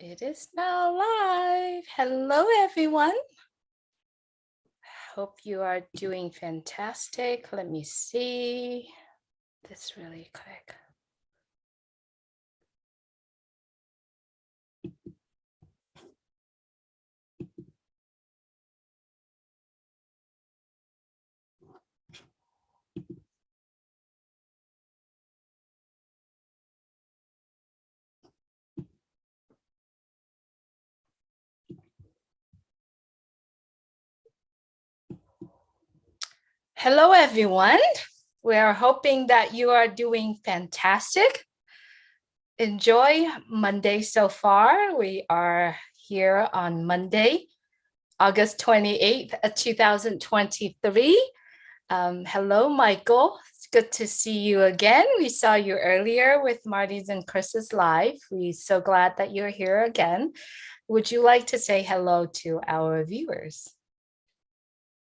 It is now live. Hello, everyone. Hope you are doing fantastic. Let me see this really quick. Hello, everyone. We are hoping that you are doing fantastic. Enjoy Monday so far. We are here on Monday, August 28th, 2023. Hello, Michael. It's good to see you again. We saw you earlier with Marty's and Chris's live. We're so glad that you're here again. Would you like to say hello to our viewers?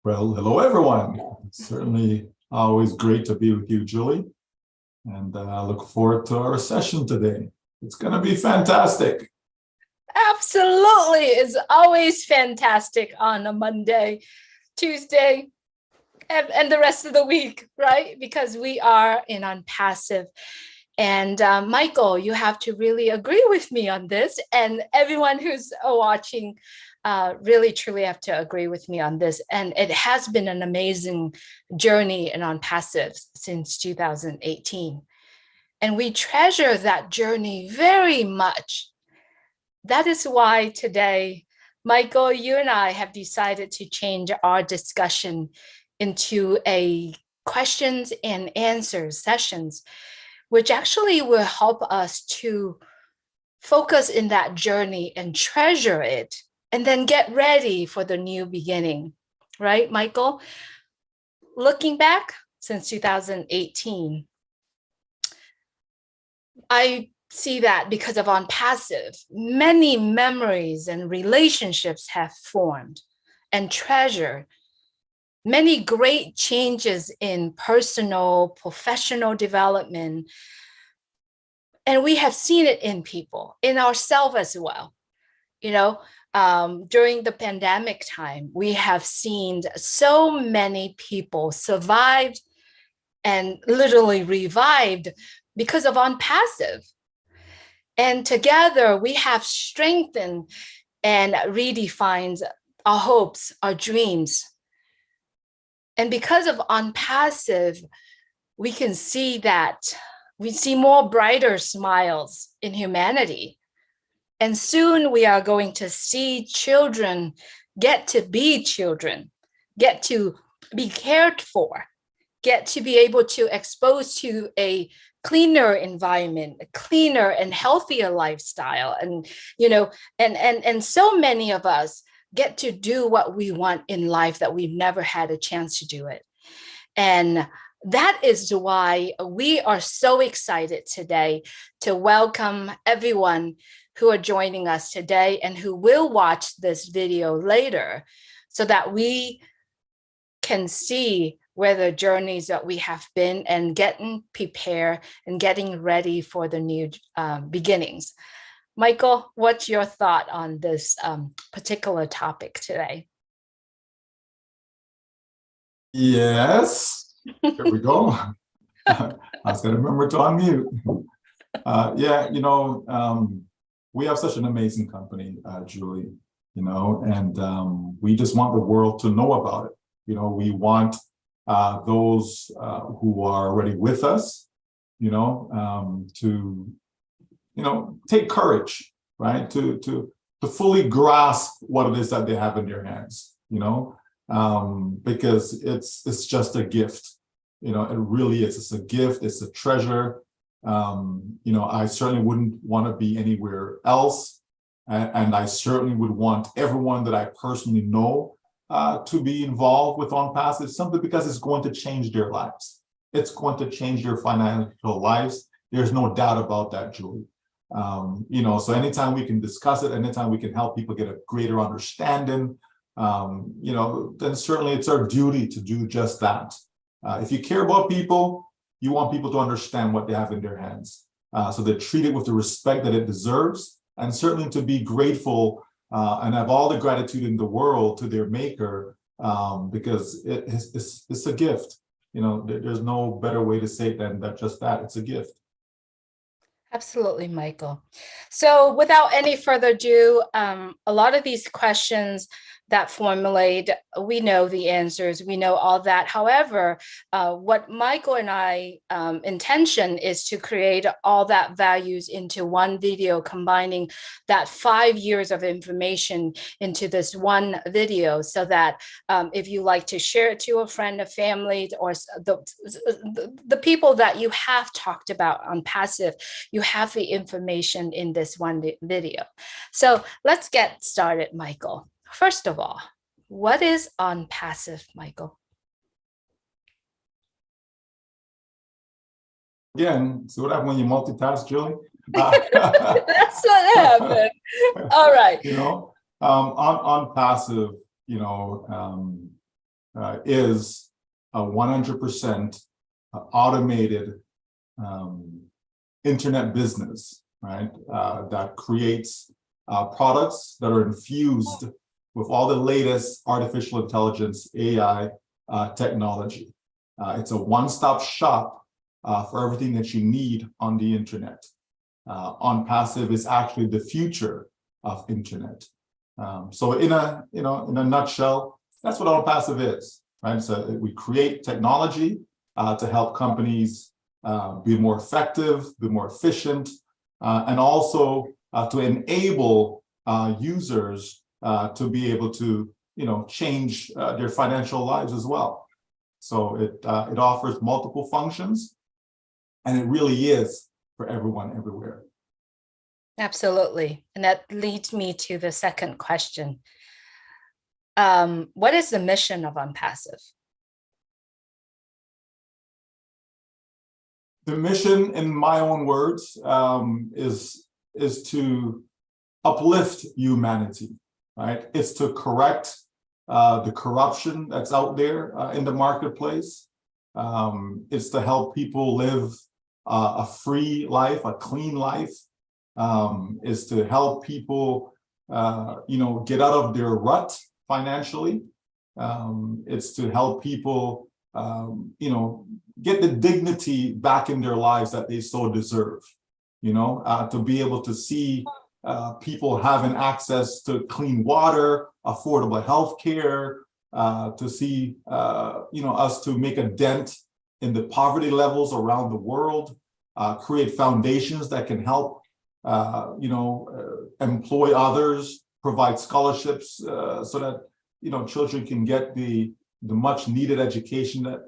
Well, hello, everyone. It's certainly always great to be with you, Julie. And I look forward to our session today. It's going to be fantastic. Absolutely. It's always fantastic on a Monday, Tuesday, and the rest of the week, right? Because we are in ONPASSIVE. And Michael, you have to really agree with me on this. And everyone who's watching really truly have to agree with me on this. And it has been an amazing journey in ONPASSIVE since 2018. And we treasure that journey very much. That is why today, Michael, you and I have decided to change our discussion into a questions and answers sessions, which actually will help us to focus in that journey and treasure it, and then get ready for the new beginning, right, Michael? Looking back since 2018, I see that because of ONPASSIVE, many memories and relationships have formed and treasured. Many great changes in personal, professional development. And we have seen it in people, in ourselves as well. You know, during the pandemic time, we have seen so many people survived and literally revived because of ONPASSIVE. And together we have strengthened and redefined our hopes, our dreams. And because of ONPASSIVE, we can see that we see more brighter smiles in humanity. And soon we are going to see children get to be children, get to be cared for, get to be able to expose to a cleaner environment, a cleaner and healthier lifestyle. And, you know, and so many of us get to do what we want in life that we've never had a chance to do it. And that is why we are so excited today to welcome everyone who are joining us today and who will watch this video later, so that we can see where the journeys that we have been and getting prepared and getting ready for the new beginnings. Michael, what's your thought on this particular topic today? Yes, here we go. I was going to remember to unmute. Yeah, you know, we have such an amazing company, Julie, you know, and we just want the world to know about it. You know, we want those who are already with us, you know, to, you know, take courage, right? To fully grasp what it is that they have in their hands, you know, because it's just a gift, you know, it really is. It's a gift, it's a treasure. You know, I certainly wouldn't want to be anywhere else. And I certainly would want everyone that I personally know to be involved with ONPASSIVE, simply because it's going to change their lives. It's going to change their financial lives. There's no doubt about that, Julie. You know, so anytime we can discuss it, anytime we can help people get a greater understanding, you know, then certainly it's our duty to do just that. If you care about people, you want people to understand what they have in their hands. So they treat it with the respect that it deserves, and certainly to be grateful and have all the gratitude in the world to their maker, because it's a gift. There's no better way to say it than that, just that it's a gift. Absolutely, Michael. So without any further ado, a lot of these questions that formulate, we know the answers, we know all that. However, what Michael and I intention is to create all that values into one video, combining that 5 years of information into this one video, so that if you like to share it to a friend, a family, or the people that you have talked about on passive, you have the information in this one video. So let's get started, Michael. First of all, what is ONPASSIVE, Michael? Again, see what happened when you multitask, Julie? That's what happened. All right. ONPASSIVE, is a 100% automated internet business, right? That creates products that are infused with all the latest artificial intelligence, AI technology. It's a one-stop shop for everything that you need on the internet. ONPASSIVE is actually the future of internet. So in a nutshell, that's what ONPASSIVE is, right? So we create technology to help companies be more effective, be more efficient, and also to enable users to be able to, change their financial lives as well. So it offers multiple functions, and it really is for everyone, everywhere. Absolutely. And that leads me to the second question. What is the mission of ONPASSIVE? The mission, in my own words, is to uplift humanity, right? It's to correct the corruption that's out there in the marketplace. It's to help people live a free life, a clean life. Is to help people, get out of their rut financially. It's to help people, get the dignity back in their lives that they so deserve. To be able to see people having access to clean water, affordable health care, to see, us to make a dent in the poverty levels around the world, create foundations that can help, employ others, provide scholarships so that, children can get the much needed education that,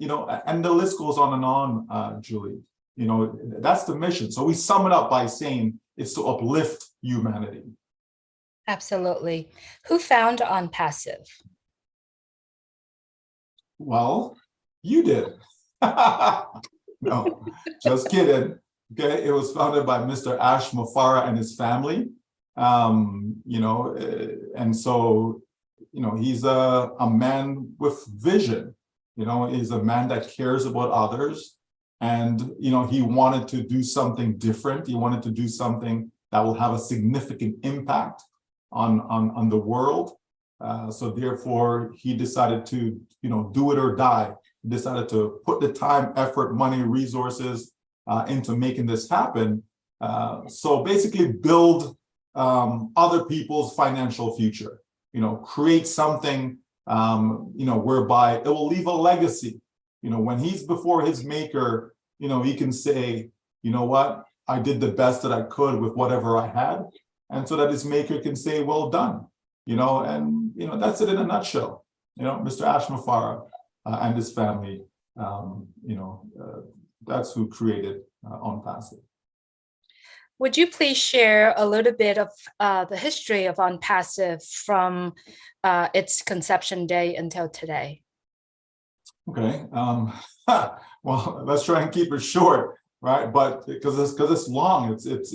and the list goes on and on, Julie. That's the mission. So we sum it up by saying it's to uplift humanity. Absolutely. Who found ONPASSIVE? Well, you did. No, just kidding. Okay, it was founded by Mr. Ash Mufara and his family. And so, he's a man with vision. He's a man that cares about others. And, he wanted to do something different. He wanted to do something that will have a significant impact on the world. So therefore, he decided to, do it or die. He decided to put the time, effort, money, resources into making this happen. So basically build other people's financial future, create something, whereby it will leave a legacy. When he's before his maker, he can say, what, I did the best that I could with whatever I had. And so that his maker can say, well done, and, that's it in a nutshell. Mr. Ash Mufara and his family, that's who created ONPASSIVE. Would you please share a little bit of the history of ONPASSIVE from its conception day until today? Okay. Well, let's try and keep it short, right? But because it's long, it's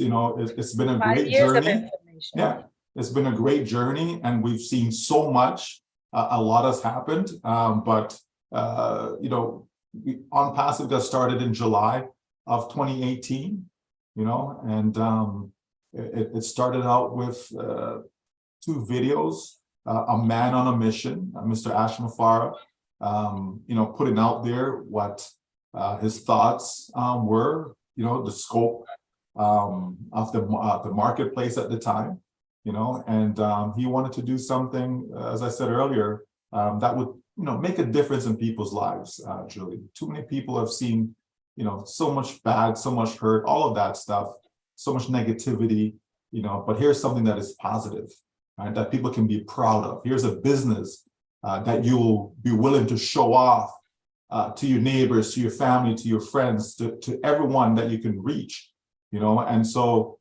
been a great journey. Yeah, it's been a great journey, and we've seen so much. A lot has happened, but ONPASSIVE got started in July of 2018. And It started out with 2 videos, a man on a mission, Mr. Ashma Farah, putting out there what his thoughts were, the scope of the marketplace at the time, and he wanted to do something, as I said earlier, that would, make a difference in people's lives, Julie. Too many people have seen, so much bad, so much hurt, all of that stuff, so much negativity, but here's something that is positive, right, that people can be proud of. Here's a business that you'll be willing to show off to your neighbors, to your family, to your friends, to everyone that you can reach, and so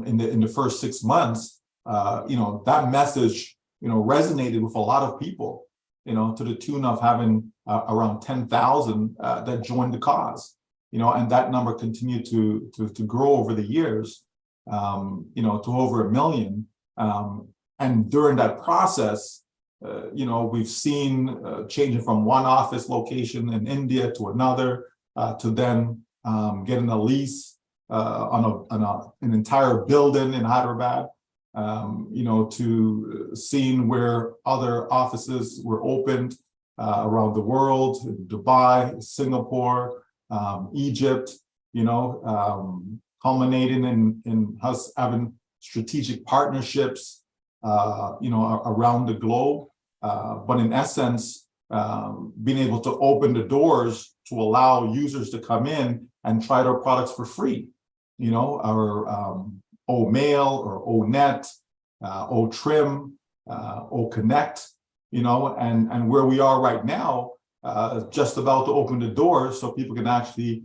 in the first 6 months, that message, resonated with a lot of people, to the tune of having around 10,000 that joined the cause, and that number continued to grow over the years, to over 1 million. And during that process, we've seen changing from one office location in India to another, to then getting a lease on an entire building in Hyderabad, to seeing where other offices were opened around the world, in Dubai, Singapore, Egypt, culminating in us having strategic partnerships, around the globe. But in essence, being able to open the doors to allow users to come in and try their products for free, our O-Mail or O-Net, O-Trim, O-Connect, and where we are right now, just about to open the doors so people can actually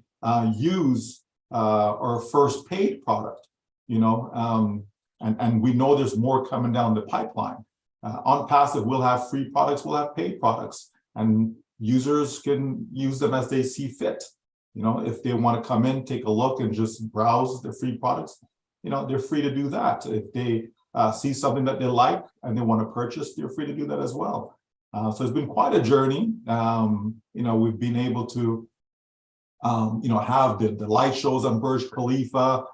use our first paid product, and we know there's more coming down the pipeline. ONPASSIVE will have free products, we'll have paid products, and users can use them as they see fit. If they want to come in, take a look, and just browse the free products, they're free to do that. If they see something that they like and they want to purchase, they're free to do that as well. So it's been quite a journey. We've been able to, have the light shows on Burj Khalifa,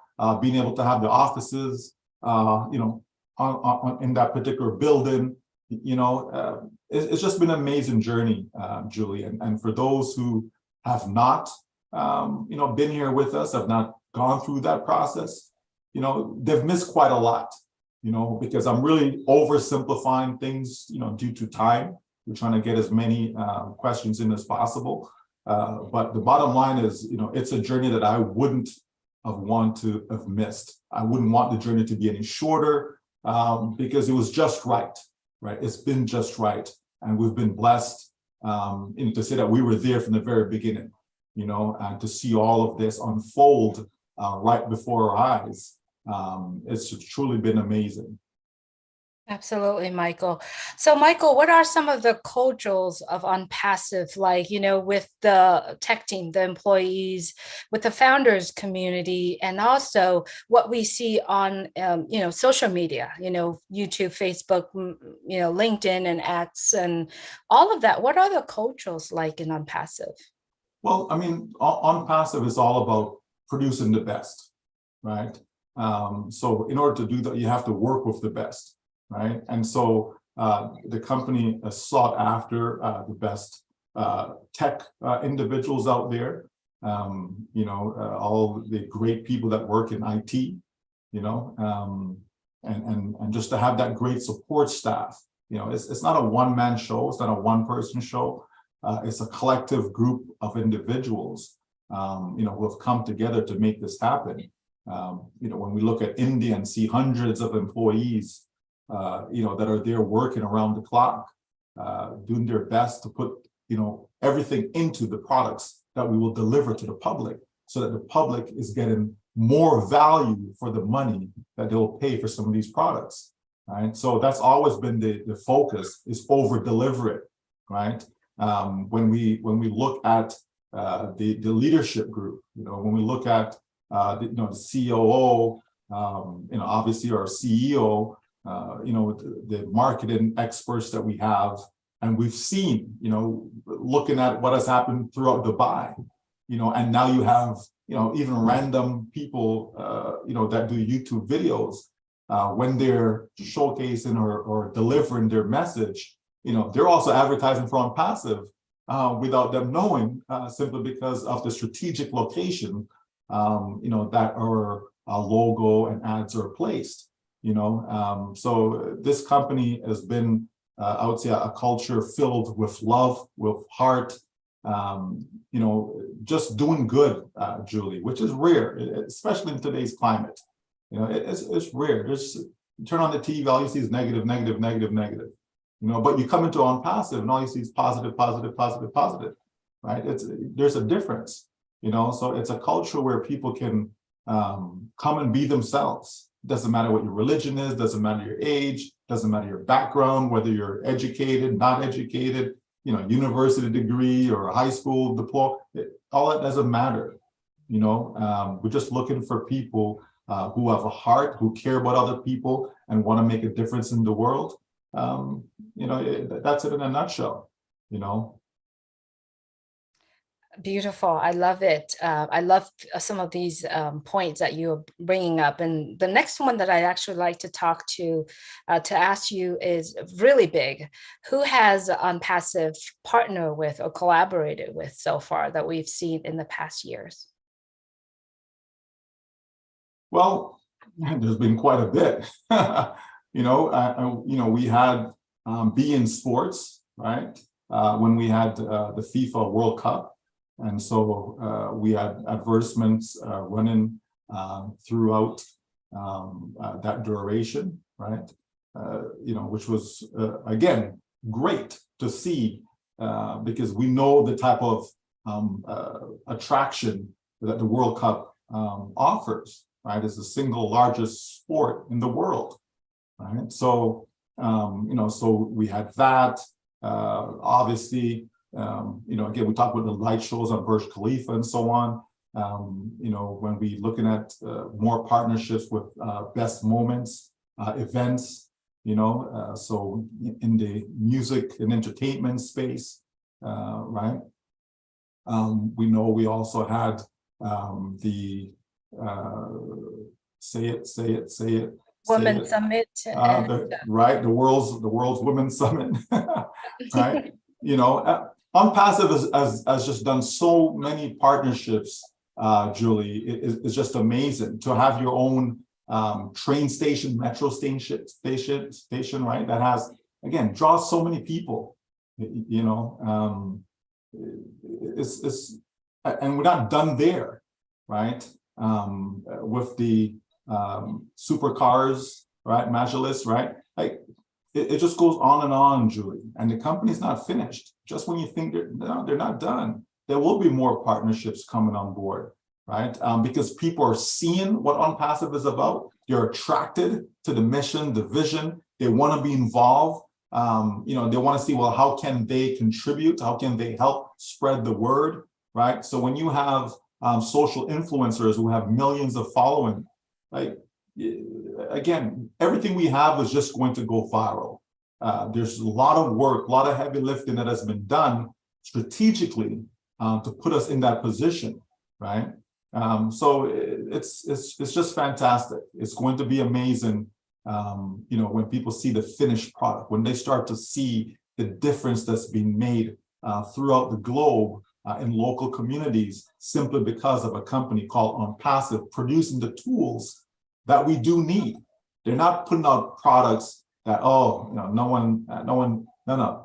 being able to have the offices, in that particular building. It's just been an amazing journey, Julie. And for those who have not, been here with us, have not gone through that process, they've missed quite a lot, because I'm really oversimplifying things, due to time. We're trying to get as many questions in as possible. But the bottom line is, it's a journey that I wouldn't have wanted to have missed. I wouldn't want the journey to be any shorter, because it was just right? It's been just right. And we've been blessed, to say that we were there from the very beginning, and to see all of this unfold right before our eyes. It's truly been amazing. Absolutely, Michael. So, Michael, what are some of the cultures of ONPASSIVE, like, with the tech team, the employees, with the founders community, and also what we see on, social media, YouTube, Facebook, LinkedIn and X and all of that? What are the cultures like in ONPASSIVE? Well, ONPASSIVE is all about producing the best, right? So in order to do that, you have to work with the best. Right. And so the company has sought after the best tech individuals out there, all the great people that work in IT, and just to have that great support staff. It's not a one-man show. It's not a one-person show. It's a collective group of individuals, who have come together to make this happen. When we look at India and see hundreds of employees, that are there working around the clock, doing their best to put, everything into the products that we will deliver to the public, so that the public is getting more value for the money that they'll pay for some of these products, right? So that's always been the focus, is over deliver it, right? When we look at the leadership group, when we look at the COO, obviously our CEO, the marketing experts that we have, and we've seen, looking at what has happened throughout Dubai, and now you have, even random people, that do YouTube videos, when they're showcasing or delivering their message, they're also advertising for ONPASSIVE without them knowing, simply because of the strategic location, that our logo and ads are placed, so this company has been, I would say, a culture filled with love, with heart, just doing good, Julie, which is rare, especially in today's climate. It's rare. You turn on the TV, all you see is negative, negative, negative, negative. But you come into ONPASSIVE and all you see is positive, positive, positive, positive, right? There's a difference, so it's a culture where people can come and be themselves. Doesn't matter what your religion is, doesn't matter your age, doesn't matter your background, whether you're educated, not educated, university degree or a high school diploma, all that doesn't matter. We're just looking for people who have a heart, who care about other people and want to make a difference in the world. That's it in a nutshell, Beautiful. I love it. I love some of these points that you're bringing up. And the next one that I'd actually like to talk to ask you is really big. Who has ONPASSIVE partnered with or collaborated with so far that we've seen in the past years? Well, there's been quite a bit. We had Be in Sports, right? When we had the FIFA World Cup. And so we had advertisements running throughout that duration, right? Which was, again, great to see because we know the type of attraction that the World Cup offers, right? It's the single largest sport in the world, right? So, so we had that, obviously. Again, we talk about the light shows on Burj Khalifa and so on. When we looking at more partnerships with best moments, events, so in the music and entertainment space, right? We know we also had the say it. Women's Summit. Right, the world's Women's Summit, right? ONPASSIVE has just done so many partnerships, Julie. It's just amazing to have your own train station, metro station, right? That has, again, draws so many people. And we're not done there, right? With the supercars, right? Majlis, right? Like it just goes on and on, Julie. And the company's not finished. Just when you think they're not done, there will be more partnerships coming on board, right? Because people are seeing what ONPASSIVE is about. They're attracted to the mission, the vision. They want to be involved. They want to see, well, how can they contribute? How can they help spread the word, right? So when you have social influencers who have millions of following, like, again, everything we have is just going to go viral. There's a lot of work, a lot of heavy lifting that has been done strategically to put us in that position, right? So it's just fantastic. It's going to be amazing, when people see the finished product, when they start to see the difference that's being made throughout the globe in local communities, simply because of a company called ONPASSIVE producing the tools that we do need. They're not putting out products that, no.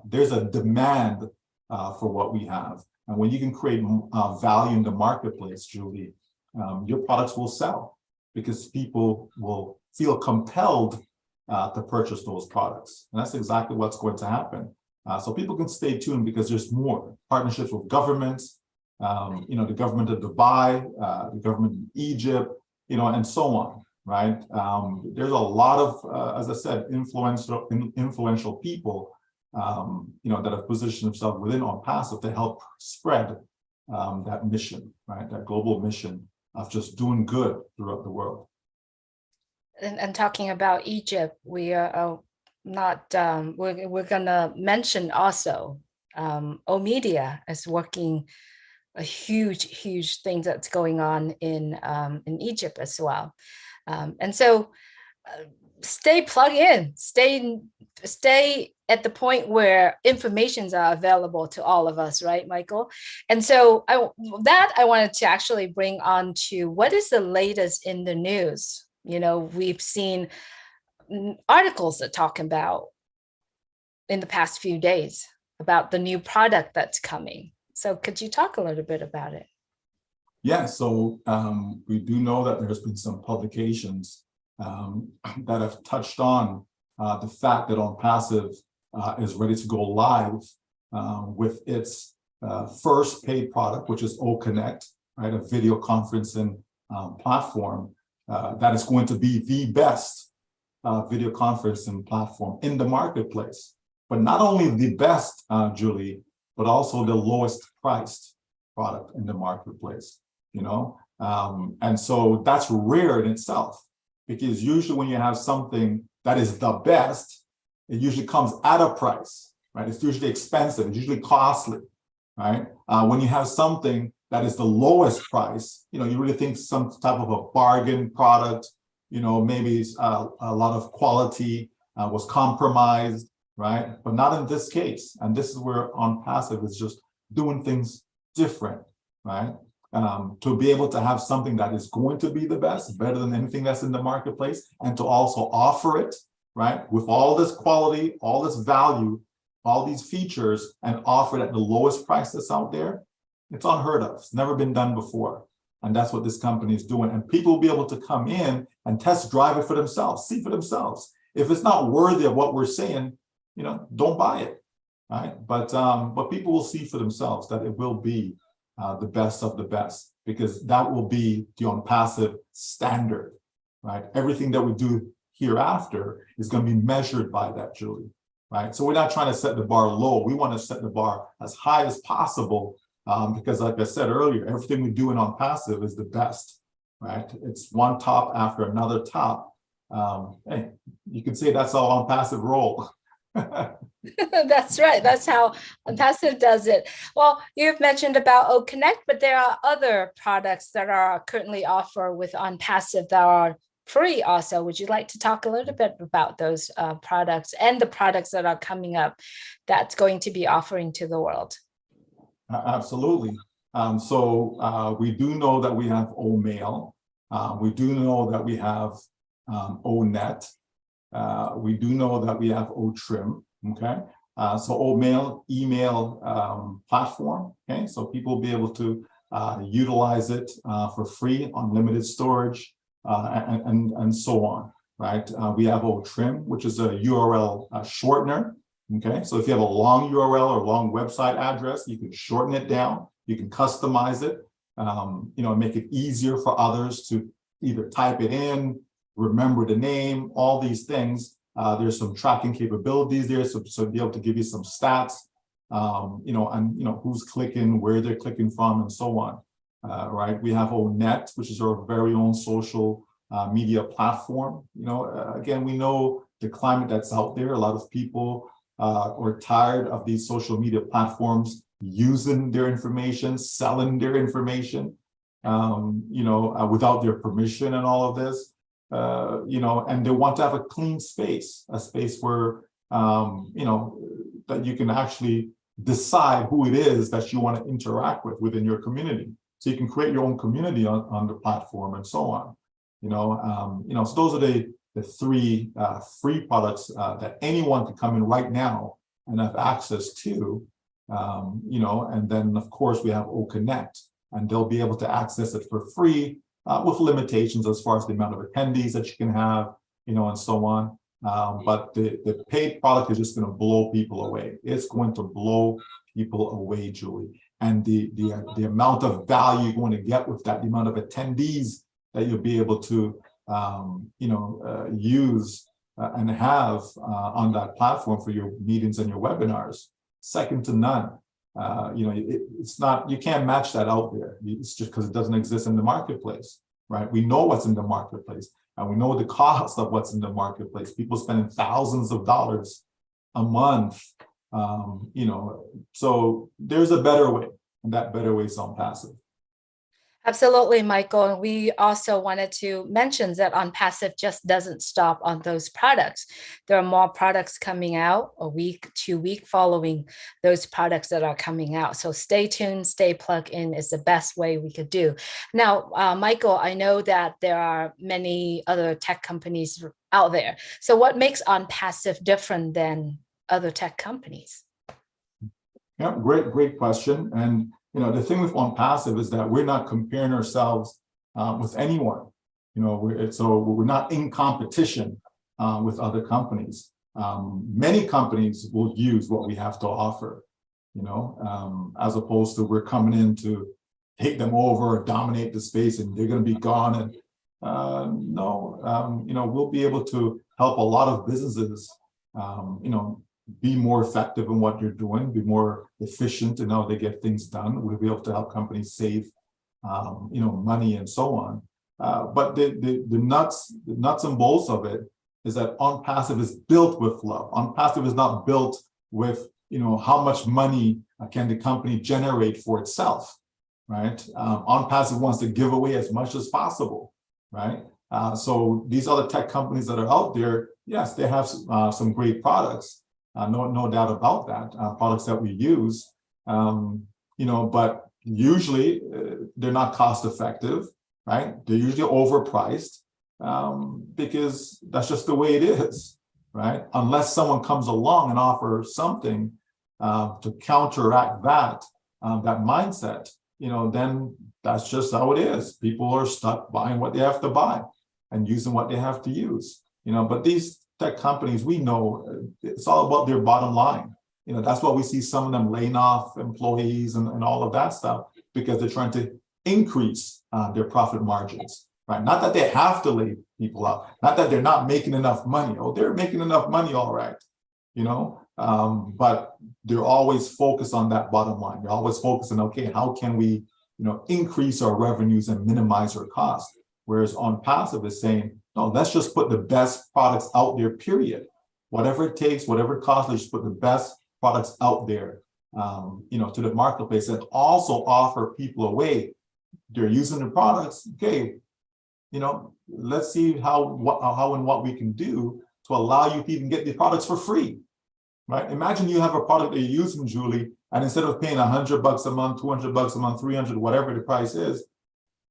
There's a demand for what we have. And when you can create value in the marketplace, Julie, your products will sell because people will feel compelled to purchase those products. And that's exactly what's going to happen. So people can stay tuned because there's more partnerships with governments, the government of Dubai, the government of Egypt, and so on. Right. There's a lot of, as I said, influential people, that have positioned themselves within ONPASSIVE to help spread that mission, right? That global mission of just doing good throughout the world. And talking about Egypt, we are not, we're going to mention also, O Media is working a huge thing that's going on in Egypt as well. And so stay plugged in, stay at the point where informations are available to all of us, right, Michael? And so I wanted to actually bring on to what is the latest in the news. You know, we've seen articles that talk about in the past few days about the new product that's coming. So could you talk a little bit about it? Yeah, so we do know that there's been some publications that have touched on the fact that ONPASSIVE is ready to go live with its first paid product, which is OConnect, right, a video conferencing platform that is going to be the best video conferencing platform in the marketplace. But not only the best, Julie, but also the lowest priced product in the marketplace, you know? And so that's rare in itself, because usually when you have something that is the best, it usually comes at a price, right? It's usually expensive, it's usually costly, right? When you have something that is the lowest price, you know, you really think some type of a bargain product, you know, maybe a lot of quality was compromised, right? But not in this case. And this is where ONPASSIVE is just doing things different, right? To be able to have something that is going to be the best, better than anything that's in the marketplace, and to also offer it, right, with all this quality, all this value, all these features, and offer it at the lowest price that's out there, it's unheard of. It's never been done before. And that's what this company is doing. And people will be able to come in and test drive it for themselves, see for themselves. If it's not worthy of what we're saying, you know, don't buy it, right? But people will see for themselves that it will be the best of the best, because that will be the ONPASSIVE standard, right? Everything that we do hereafter is going to be measured by that, Julie, right? So we're not trying to set the bar low. We want to set the bar as high as possible, because like I said earlier, everything we do in ONPASSIVE is the best, right? It's one top after another top. Hey, you can say that's how ONPASSIVE roll. That's right. That's how ONPASSIVE does it. Well, you've mentioned about OConnect, but there are other products that are currently offered with ONPASSIVE that are free also. Would you like to talk a little bit about those products and the products that are coming up that's going to be offering to the world? Absolutely. So we do know that we have OMail. We do know that we have ONet. We do know that we have OTrim, okay? So OMail, email platform, okay? So people will be able to utilize it for free, unlimited storage, and so on, right? We have OTrim, which is a URL shortener, okay? So if you have a long URL or long website address, you can shorten it down, you can customize it, you know, make it easier for others to either type it in, remember the name, all these things. There's some tracking capabilities there, so be able to give you some stats, you know, and you know who's clicking, where they're clicking from, and so on. Right? We have ONet, which is our very own social media platform. You know, again, we know the climate that's out there. A lot of people are tired of these social media platforms using their information, selling their information, you know, without their permission and all of this. You know, and they want to have a clean space, a space where, you know, that you can actually decide who it is that you want to interact with within your community. So you can create your own community on the platform and so on. You know, so those are the three free products that anyone can come in right now and have access to. You know, and then of course we have OConnect, and they'll be able to access it for free. With limitations as far as the amount of attendees that you can have, you know, and so on. But the paid product is just going to blow people away. It's going to blow people away, Julie. And the amount of value you're going to get with that, the amount of attendees that you'll be able to, you know, use and have on that platform for your meetings and your webinars, second to none. You know, it's not, you can't match that out there. It's just because it doesn't exist in the marketplace, right? We know what's in the marketplace, and we know the cost of what's in the marketplace. People spending thousands of dollars a month, you know, so there's a better way, and that better way is ONPASSIVE. Absolutely, Michael. And we also wanted to mention that ONPASSIVE just doesn't stop on those products. There are more products coming out a week, 2 weeks following those products that are coming out. So stay tuned, stay plugged in is the best way we could do. Now, Michael, I know that there are many other tech companies out there. So what makes ONPASSIVE different than other tech companies? Yeah, great question. And the thing with ONPASSIVE is that we're not comparing ourselves with anyone. We're not in competition with other companies. Many companies will use what we have to offer, as opposed to we're coming in to take them over, dominate the space, and they're going to be gone. And we'll be able to help a lot of businesses, be more effective in what you're doing, be more efficient in how they get things done. We'll be able to help companies save, money and so on. But the nuts and bolts of it is that ONPASSIVE is built with love. ONPASSIVE is not built with, how much money can the company generate for itself, right? ONPASSIVE wants to give away as much as possible, right? So these other tech companies that are out there, yes, they have some great products. No doubt about that, products that we use, but usually they're not cost effective, right? They're usually overpriced because that's just the way it is, right? Unless someone comes along and offers something to counteract that mindset, then that's just how it is. People are stuck buying what they have to buy and using what they have to use, but these tech companies, we know it's all about their bottom line. That's why we see some of them laying off employees and all of that stuff, because they're trying to increase their profit margins, right? Not that they have to lay people out, not that they're not making enough money. Oh, they're making enough money, all right, but they're always focused on that bottom line. They're always focused on, okay, how can we, increase our revenues and minimize our costs? Whereas ONPASSIVE is saying, no, let's just put the best products out there, period. Whatever it takes, whatever it costs, let's just put the best products out there, to the marketplace, and also offer people a way. They're using the products. Okay, let's see how and what we can do to allow you to even get the products for free, right? Imagine you have a product that you're using, Julie, and instead of paying $100 a month, $200 a month, $300, whatever the price is, it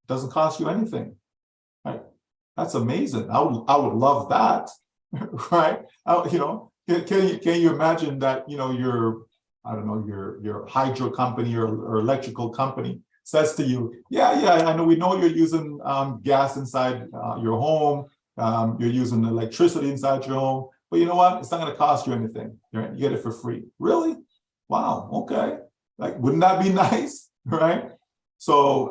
doesn't cost you anything, right? That's amazing. I would love that, right? Can you imagine that, your hydro company or electrical company says to you, yeah, I know, we know you're using gas inside your home, you're using electricity inside your home, but you know what? It's not going to cost you anything. Right? You get it for free. Really? Wow. Okay. Like, wouldn't that be nice? Right? So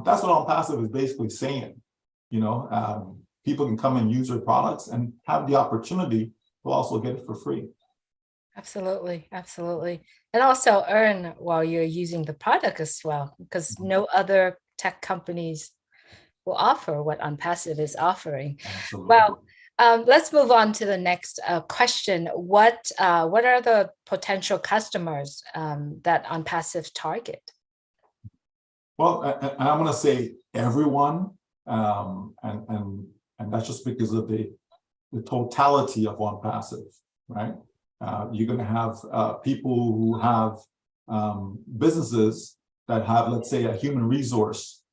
that's what ONPASSIVE is basically saying. People can come and use their products and have the opportunity to also get it for free. Absolutely. And also earn while you're using the product as well, because no other tech companies will offer what ONPASSIVE is offering. Absolutely. Well, let's move on to the next question. What are the potential customers that ONPASSIVE target? Well, and I'm going to say everyone, and that's just because of the totality of ONPASSIVE, right? You're going to have people who have businesses that have, let's say, a human resource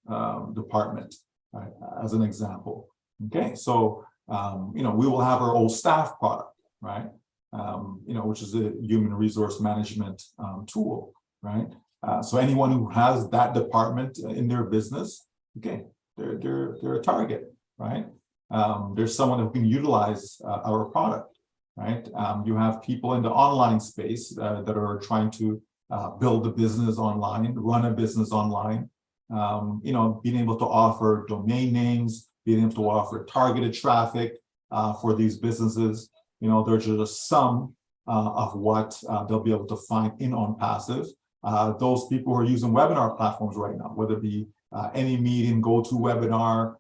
department, right, as an example. Okay, so we will have our old staff product, right? Which is a human resource management tool, right? So anyone who has that department in their business, okay, they're a target, right? There's someone who can utilize our product, right? You have people in the online space that are trying to build a business online, run a business online, being able to offer domain names, being able to offer targeted traffic for these businesses. There's just some of what they'll be able to find in ONPASSIVE. Those people who are using webinar platforms right now, whether it be any meeting, GoToWebinar,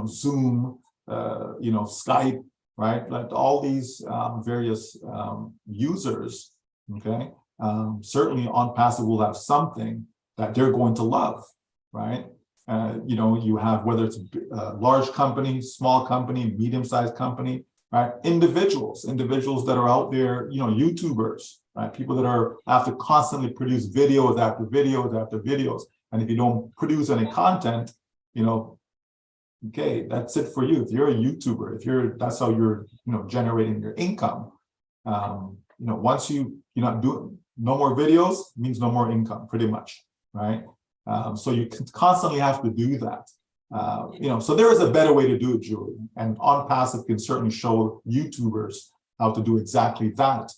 Zoom, Skype, right? Like all these various users, okay? Certainly ONPASSIVE will have something that they're going to love, right? You know, you have, whether it's a large company, small company, medium-sized company, right? Individuals that are out there, you know, YouTubers, right? People that have to constantly produce videos after videos after videos. And if you don't produce any content, you know, okay, that's it for you. If you're a YouTuber, that's how you're, you know, generating your income. You know, once you're not doing no more videos, means no more income, pretty much, right? So you constantly have to do that. You know, so there is a better way to do it, Julie. And ONPASSIVE can certainly show YouTubers how to do exactly that,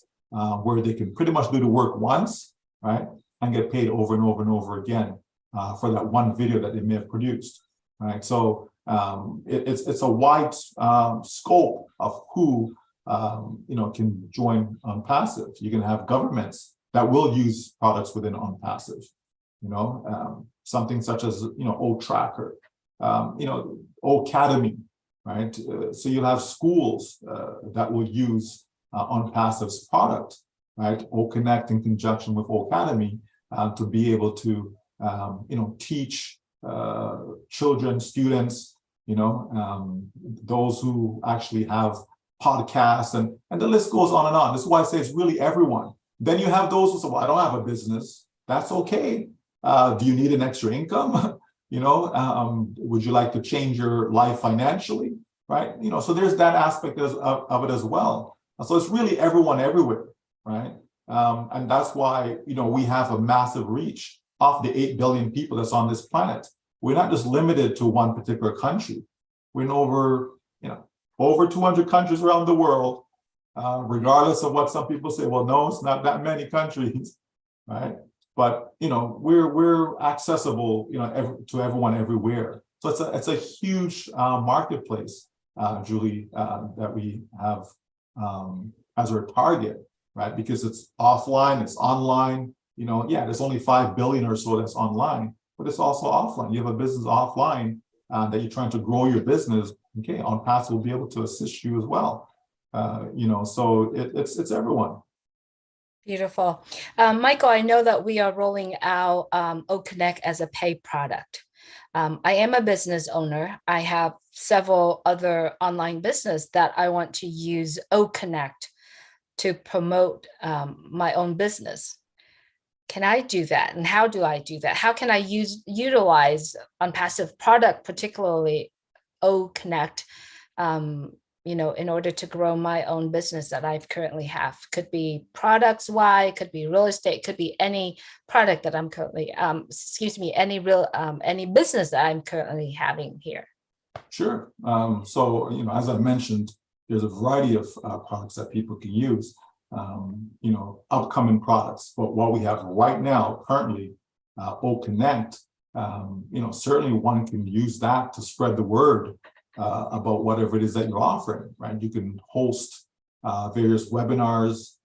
where they can pretty much do the work once, right, and get paid over and over and over again for that one video that they may have produced, right? So it's a wide scope of who you know, can join ONPASSIVE. You can have governments that will use products within ONPASSIVE. You know, something such as, you know, O Tracker, you know, O Academy, right? So you'll have schools that will use ONPASSIVE's product, right? O Connect in conjunction with O Academy to be able to, you know, teach children, students, you know, those who actually have podcasts, and the list goes on and on. This is why I say it's really everyone. Then you have those who say, well, I don't have a business. That's okay. Do you need an extra income? You know, would you like to change your life financially? Right? You know, so there's that aspect of it as well. So it's really everyone everywhere, right? And that's why, you know, we have a massive reach of the 8 billion people that's on this planet. We're not just limited to one particular country. We're in over 200 countries around the world, regardless of what some people say. Well, no, it's not that many countries, right? But, you know, we're accessible, you know, to everyone everywhere. So it's a huge marketplace, Julie, that we have as our target, right? Because it's offline, it's online. You know, yeah, there's only 5 billion or so that's online, but it's also offline. You have a business offline that you're trying to grow your business. Okay, ONPASSIVE will be able to assist you as well. You know, so it's everyone. Beautiful. Michael, I know that we are rolling out OConnect as a paid product. I am a business owner. I have several other online business that I want to use OConnect to promote my own business. Can I do that? And how do I do that? How can I utilize ONPASSIVE product, particularly OConnect, you know, in order to grow my own business that I currently have? Could be products wise, could be real estate, could be any product that I'm currently, any business that I'm currently having here. Sure. So, you know, as I mentioned, there's a variety of products that people can use, you know, upcoming products. But what we have right now, currently, OConnect, you know, certainly one can use that to spread the word about whatever it is that you're offering, right? You can host various webinars,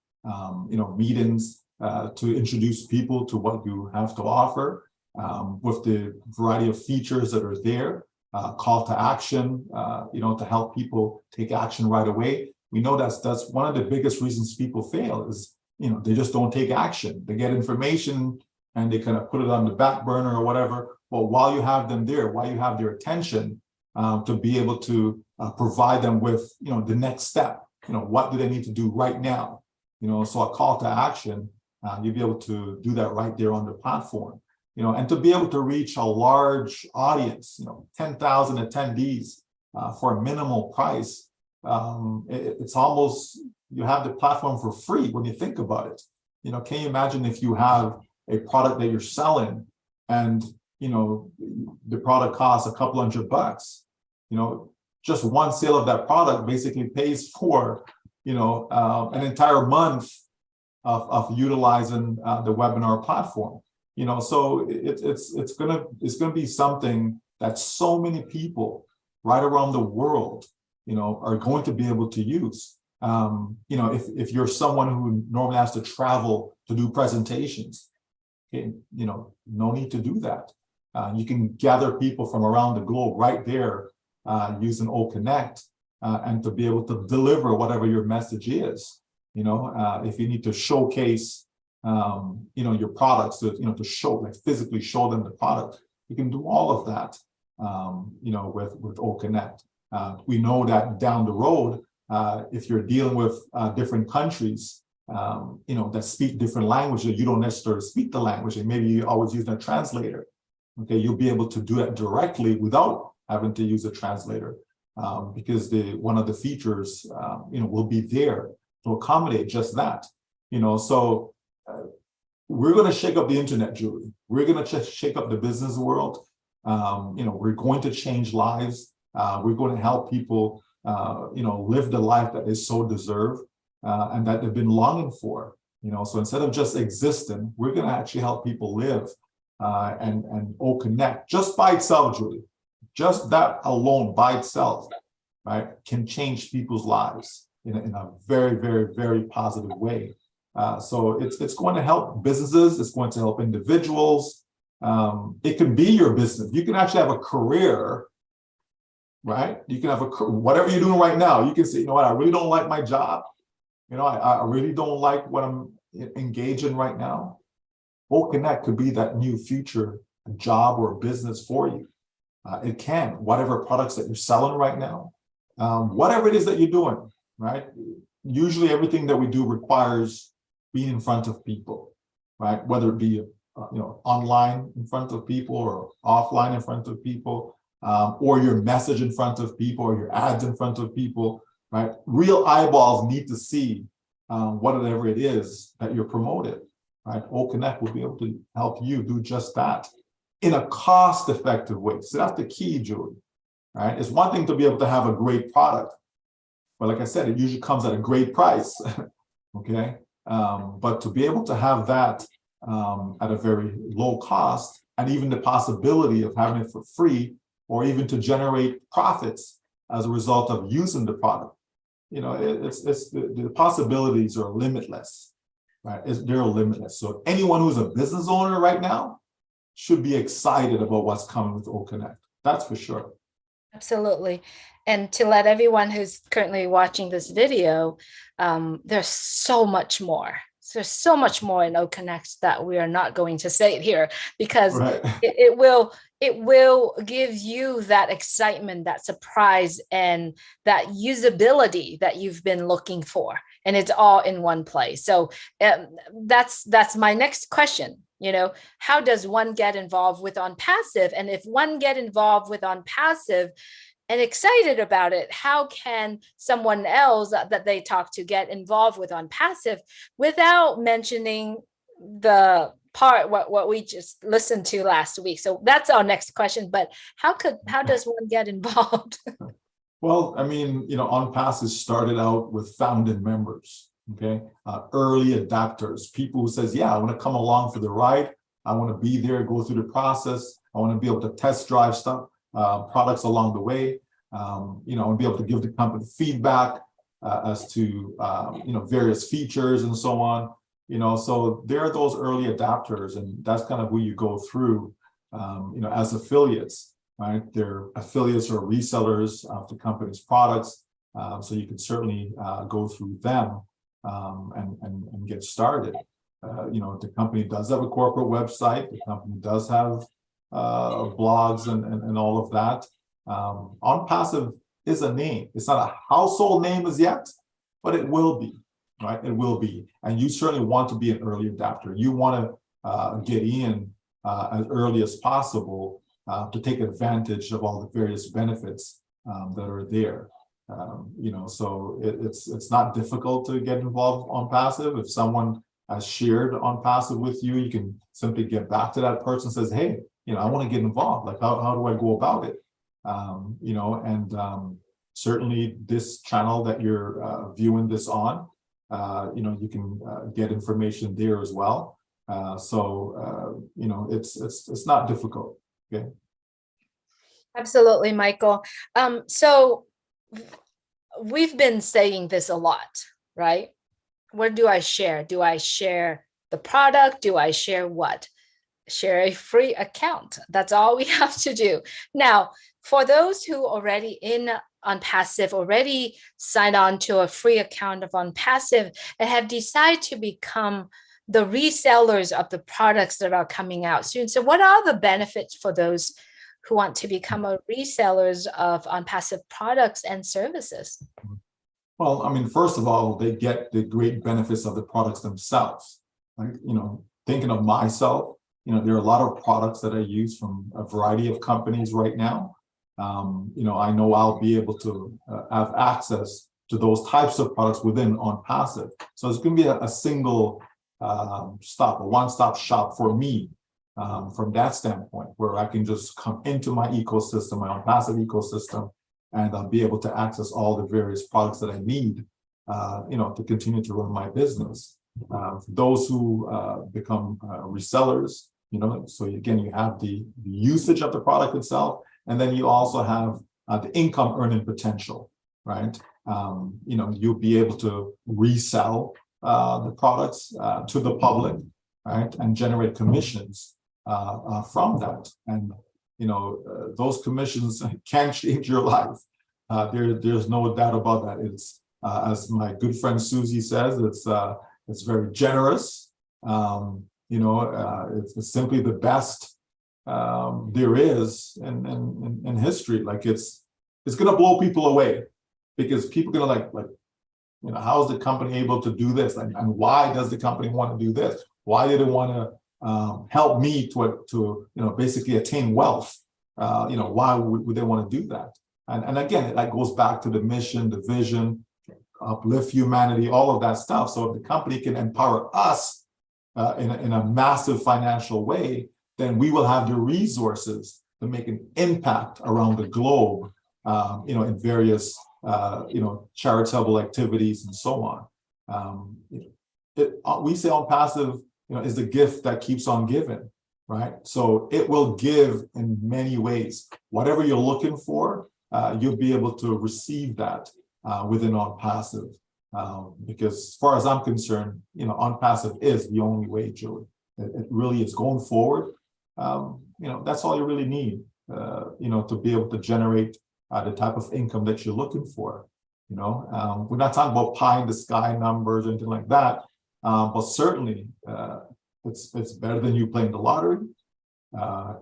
you know, meetings to introduce people to what you have to offer with the variety of features that are there, call to action, you know, to help people take action right away. We know that's one of the biggest reasons people fail is, you know, they just don't take action. They get information and they kind of put it on the back burner or whatever. Well, while you have them there, while you have their attention, to be able to provide them with, you know, the next step, you know, what do they need to do right now? You know, so a call to action, you'll be able to do that right there on the platform, you know, and to be able to reach a large audience, you know, 10,000 attendees for a minimal price. It's almost, you have the platform for free when you think about it. You know, can you imagine if you have a product that you're selling and, you know, the product costs a couple $100, you know, just one sale of that product basically pays for, you know, an entire month of utilizing the webinar platform. You know, so it's gonna be something that so many people right around the world, you know, are going to be able to use. You know, if you're someone who normally has to travel to do presentations, okay, you know, no need to do that. You can gather people from around the globe right there using OConnect and to be able to deliver whatever your message is. You know, if you need to showcase, your products to show, like physically show them the product. You can do all of that, with OConnect. We know that down the road, if you're dealing with different countries, that speak different languages, you don't necessarily speak the language, and maybe you always use a translator. Okay, you'll be able to do that directly without having to use a translator, because one of the features, will be there to accommodate just that. So we're going to shake up the internet, Julie. We're going to shake up the business world. We're going to change lives. We're going to help people, live the life that they so deserve, and that they've been longing for. So instead of just existing, we're going to actually help people live, and OConnect just by itself, Julie. Just that alone by itself, right, can change people's lives in a very, very, very positive way. So it's going to help businesses. It's going to help individuals. It can be your business. You can actually have a career, right? You can have whatever you're doing right now. You can say, you know what, I really don't like my job. I really don't like what I'm engaged in right now. OConnect could be that new future job or business for you. It can, whatever products that you're selling right now, whatever it is that you're doing, right? Usually everything that we do requires being in front of people, right? Whether it be, online in front of people or offline in front of people, or your message in front of people or your ads in front of people, right? Real eyeballs need to see whatever it is that you're promoting, right? OConnect will be able to help you do just that in a cost-effective way. So that's the key, Julie, right? It's one thing to be able to have a great product, but like I said, it usually comes at a great price, okay? But to be able to have that at a very low cost, and even the possibility of having it for free, or even to generate profits as a result of using the product, the possibilities are limitless, right? They're limitless. So anyone who's a business owner right now should be excited about what's coming with OConnect. That's for sure. Absolutely. And to let everyone who's currently watching this video, there's so much more. There's so much more in OConnect that we are not going to say it here, because Right. it will give you that excitement, that surprise, and that usability that you've been looking for. And it's all in one place. So that's my next question. How does one get involved with ONPASSIVE? And if one get involved with ONPASSIVE and excited about it, how can someone else that they talk to get involved with ONPASSIVE without mentioning the part what we just listened to last week? So that's our next question. But how does one get involved? Well, ONPASSIVE started out with founding members. Okay, early adapters, people who says, yeah, I want to come along for the ride. I want to be there, go through the process. I want to be able to test drive stuff, products along the way, and be able to give the company feedback as to, various features and so on. So there are those early adapters, and that's kind of who you go through, as affiliates, right? They're affiliates or resellers of the company's products. So you can certainly go through them. And get started. The company does have a corporate website. The company does have blogs and all of that. ONPASSIVE is a name. It's not a household name as yet, but it will be, right? It will be. And you certainly want to be an early adapter. You want to get in as early as possible to take advantage of all the various benefits that are there. So it's not difficult to get involved ONPASSIVE. If someone has shared ONPASSIVE with you, you can simply get back to that person and says, hey, I want to get involved. Like, how do I go about it? Certainly this channel that you're viewing this on, you can get information there as well. It's not difficult. Okay. Absolutely, Michael. So we've been saying this a lot, right? What do I share? Do I share the product? Do I share what? Share a free account. That's all we have to do. Now, for those who already in ONPASSIVE, already signed on to a free account of ONPASSIVE and have decided to become the resellers of the products that are coming out soon. So what are the benefits for those who want to become a resellers of ONPASSIVE products and services? Well, I mean, first of all, they get the great benefits of the products themselves. Like, thinking of myself, there are a lot of products that I use from a variety of companies right now. I know I'll be able to have access to those types of products within ONPASSIVE. So it's going to be a single stop, a one-stop shop for me from that standpoint, where I can just come into my ecosystem, my ONPASSIVE ecosystem, and I'll be able to access all the various products that I need, to continue to run my business. For those who become resellers, so again, you have the usage of the product itself, and then you also have the income earning potential, right? You'll be able to resell the products to the public, right, and generate commissions from that. And those commissions can change your life. There's no doubt about that. It's as my good friend Susie says, it's very generous. It's simply the best there is in history. Like it's gonna blow people away, because people are gonna like how is the company able to do this, and why does the company want to do this? Why do they want to help me to basically attain wealth? Why would they want to do that? And again, that goes back to the mission, the vision, uplift humanity, all of that stuff. So if the company can empower us in a massive financial way, then we will have the resources to make an impact around the globe, in various, charitable activities and so on. We say ONPASSIVE, is the gift that keeps on giving, right? So it will give in many ways. Whatever you're looking for, you'll be able to receive that within ONPASSIVE. Because as far as I'm concerned, ONPASSIVE is the only way, Julie. It really is going forward. That's all you really need, to be able to generate the type of income that you're looking for. We're not talking about pie in the sky numbers or anything like that, but certainly it's better than you playing the lottery.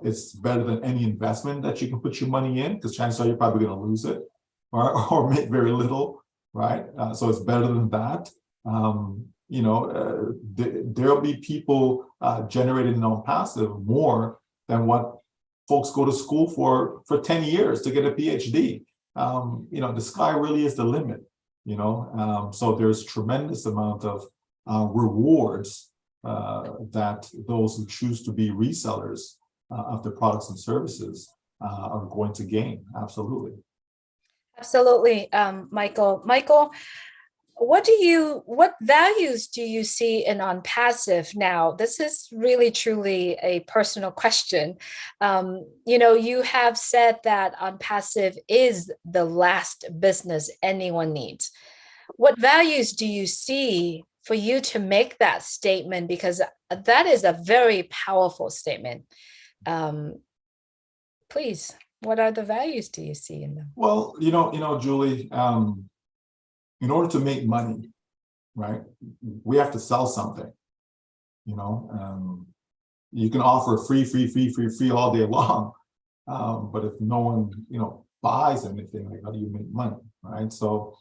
It's better than any investment that you can put your money in, because chances are you're probably going to lose it or make very little, right? So it's better than that. There'll be people generating in ONPASSIVE more than what folks go to school for 10 years to get a PhD. The sky really is the limit, so there's tremendous amount of rewards that those who choose to be resellers of the products and services are going to gain. Absolutely. Absolutely, Michael. Michael, what values do you see in ONPASSIVE now? This is really truly a personal question. You have said that ONPASSIVE is the last business anyone needs. What values do you see for you to make that statement? Because that is a very powerful statement. Please, what are the values do you see in them? Well, Julie, in order to make money, right, we have to sell something. You can offer free all day long, but if no one, buys anything, like how do you make money, right? So,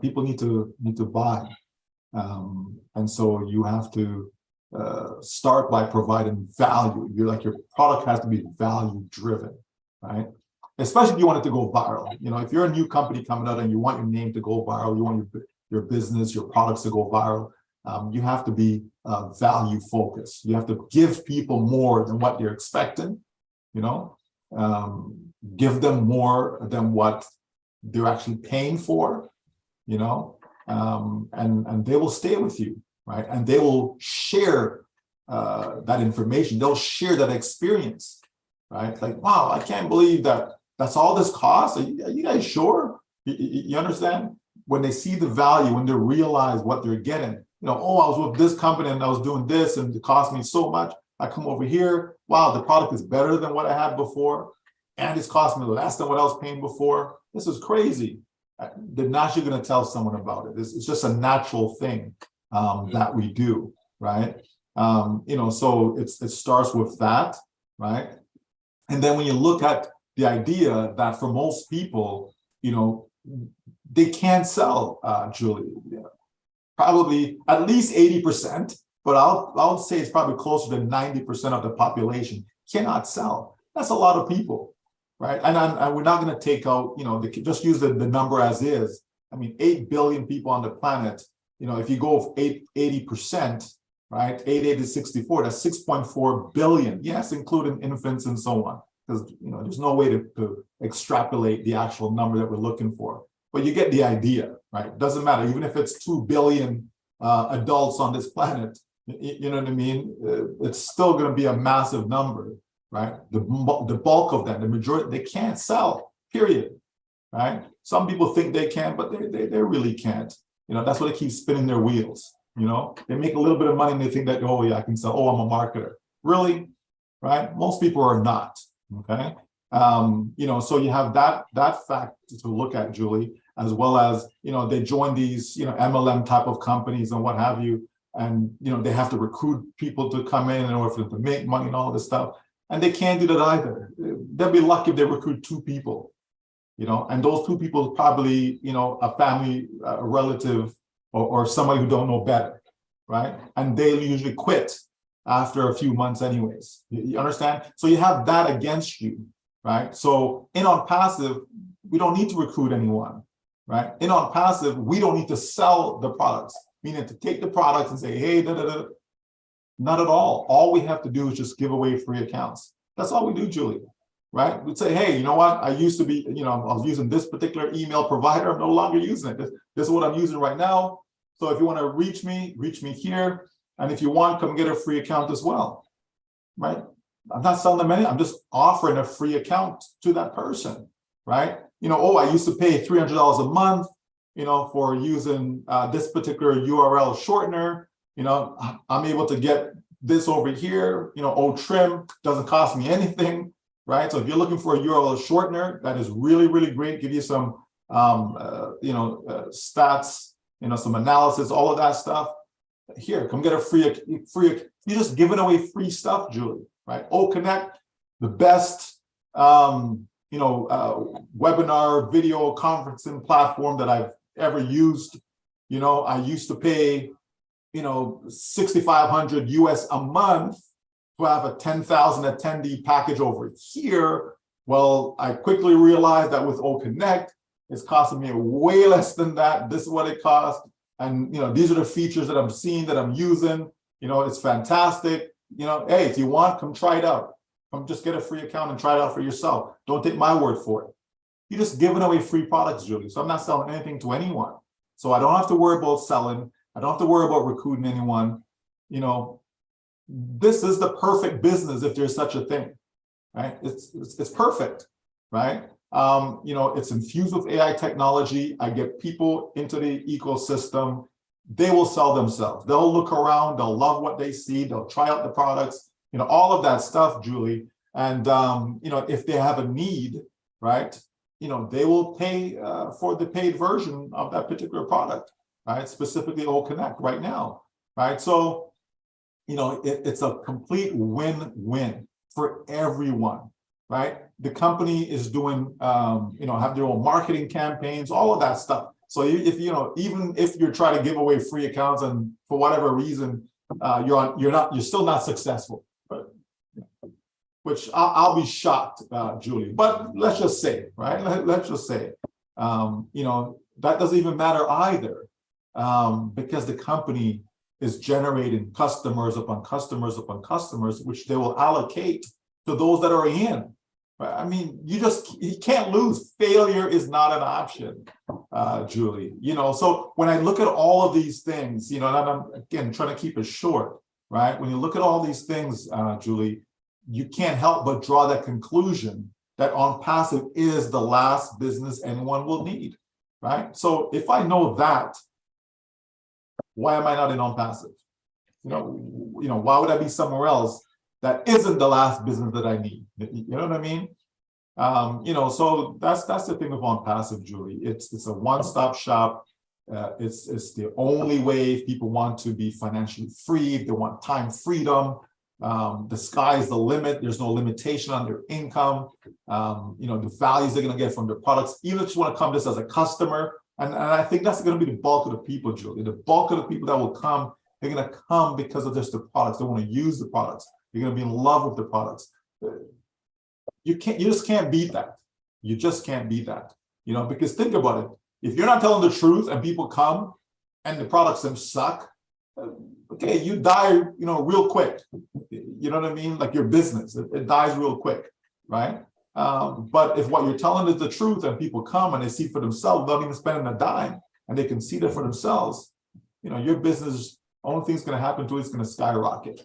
people need to buy, and so you have to start by providing value. Your product has to be value driven, right? Especially if you want it to go viral. If you're a new company coming out and you want your name to go viral, you want your business, your products to go viral, you have to be value focused. You have to give people more than what they're expecting, give them more than what they're actually paying for, and they will stay with you, right? And they will share that information. They'll share that experience, right? Like, wow, I can't believe that's all this costs. Are you guys sure? You understand? When they see the value, when they realize what they're getting, I was with this company and I was doing this and it cost me so much. I come over here, wow, the product is better than what I had before, and it's cost me less than what I was paying before. This is crazy. They're naturally going to tell someone about it. It's just a natural thing that we do. right? So it starts with that, right? And then when you look at the idea that for most people, they can't sell, Julie, probably at least 80%, but I'll say it's probably closer to 90% of the population cannot sell. That's a lot of people, right? And we're not going to take out, just use the number as is. I mean, 8 billion people on the planet, if you go 80%, right? 8 to 64, that's 6.4 billion. Yes, including infants and so on, because there's no way to extrapolate the actual number that we're looking for. But you get the idea, right? Doesn't matter, even if it's 2 billion adults on this planet, you know what I mean? It's still going to be a massive number, right? The bulk of them, the majority, they can't sell, period, right? Some people think they can, but they really can't. That's why they keep spinning their wheels. They make a little bit of money and they think that, oh yeah, I can sell. Oh, I'm a marketer. Really, right? Most people are not. Okay. So you have that fact to look at, Julie, as well as they join these MLM type of companies and what have you, and they have to recruit people to come in order for them to make money and all this stuff, and they can't do that either. They'll be lucky if they recruit 2 people, and those 2 people probably a family, a relative, or somebody who don't know better, right? And they usually quit after a few months anyways. You understand? So you have that against you, right? So in ONPASSIVE, we don't need to recruit anyone, right? In ONPASSIVE, we don't need to sell the products, meaning to take the products and say, hey, not at all. All we have to do is just give away free accounts. That's all we do, Julie, right? We'd say, hey, you know what? I used to be, I was using this particular email provider. I'm no longer using it. This is what I'm using right now. So if you want to reach me here. And if you want, come get a free account as well, right? I'm not selling them anything. I'm just offering a free account to that person, right? Oh, I used to pay $300 a month, for using this particular URL shortener. I'm able to get this over here. trim doesn't cost me anything, right? So if you're looking for a URL shortener, that is really, really great. Give you some, stats, some analysis, all of that stuff. Here, come get a free. You're just giving away free stuff, Julie, right? Connect, the best, webinar video conferencing platform that I've ever used. I used to pay, 6,500 US a month to have a 10,000 attendee package over here. Well, I quickly realized that with Connect, it's costing me way less than that. This is what it costs. And, these are the features that I'm seeing, that I'm using. It's fantastic. Hey, if you want, come try it out. Come just get a free account and try it out for yourself. Don't take my word for it. You're just giving away free products, Julie. So I'm not selling anything to anyone. So I don't have to worry about selling. I don't have to worry about recruiting anyone. This is the perfect business if there's such a thing, right? It's perfect, right? It's infused with AI technology. I get people into the ecosystem. They will sell themselves. They'll look around. They'll love what they see. They'll try out the products, all of that stuff, Julie. And, if they have a need, right, they will pay for the paid version of that particular product, right? Specifically Connect right now, right? So, it's a complete win-win for everyone, right? The company is doing, have their own marketing campaigns, all of that stuff. So even if you're trying to give away free accounts and for whatever reason, you're still not successful, but which I'll be shocked, Julie. But let's just say, right? Let's just say, that doesn't even matter either, because the company is generating customers upon customers upon customers, which they will allocate to those that are in. I mean, you can't lose. Failure is not an option, Julie. So when I look at all of these things, and I'm again trying to keep it short, right? When you look at all these things, Julie, you can't help but draw that conclusion that ONPASSIVE is the last business anyone will need, right? So if I know that, why am I not in ONPASSIVE? Why would I be somewhere else that isn't the last business that I need? You know what I mean? So that's the thing with ONPASSIVE, Julie. It's a one-stop shop. It's the only way if people want to be financially free, if they want time freedom. The sky is the limit. There's no limitation on their income. The values they're going to get from their products, even if you want to come just as a customer. And I think that's going to be the bulk of the people, Julie. The bulk of the people that will come, they're going to come because of just the products. They want to use the products. They're going to be in love with the products. You just can't beat that. You just can't beat that. Because think about it. If you're not telling the truth and people come and the products them suck, okay, you die, real quick. You know what I mean? Like your business, it dies real quick, right? But if what you're telling is the truth and people come and they see for themselves, without even spending a dime, and they can see that for themselves, your business, only thing's going to happen to it is going to skyrocket,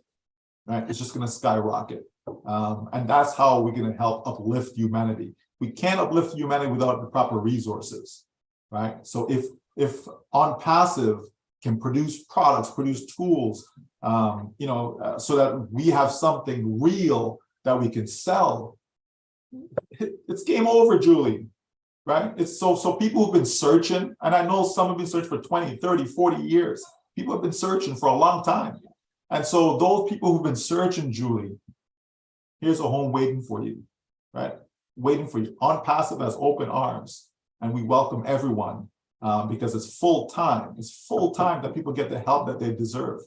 right? It's just going to skyrocket. And that's how we're going to help uplift humanity. We can't uplift humanity without the proper resources, right? So if ONPASSIVE can produce products, produce tools, so that we have something real that we can sell, it's game over, Julie, right? It's so people who've been searching, and I know some have been searching for 20, 30, 40 years. People have been searching for a long time. And so those people who've been searching, Julie, here's a home waiting for you, right? Waiting for you. ONPASSIVE has open arms, and we welcome everyone because it's full time. It's full time that people get the help that they deserve,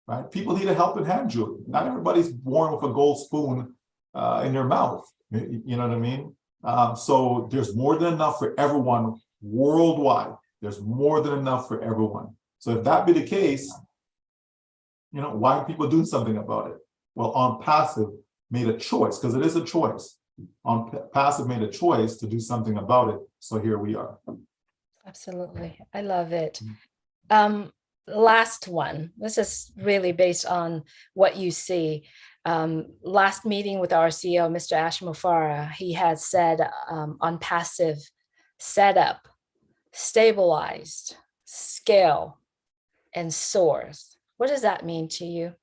right? People need a helping hand, Julie. Not everybody's born with a gold spoon in their mouth. You know what I mean? So there's more than enough for everyone worldwide. There's more than enough for everyone. So if that be the case, why are people doing something about it? Well, ONPASSIVE made a choice, because it is a choice. ONPASSIVE made a choice to do something about it. So here we are. Absolutely. I love it. Last one. This is really based on what you see. Last meeting with our CEO, Mr. Ash Mufareh, he had said ONPASSIVE set up, stabilized, scale, and soars. What does that mean to you?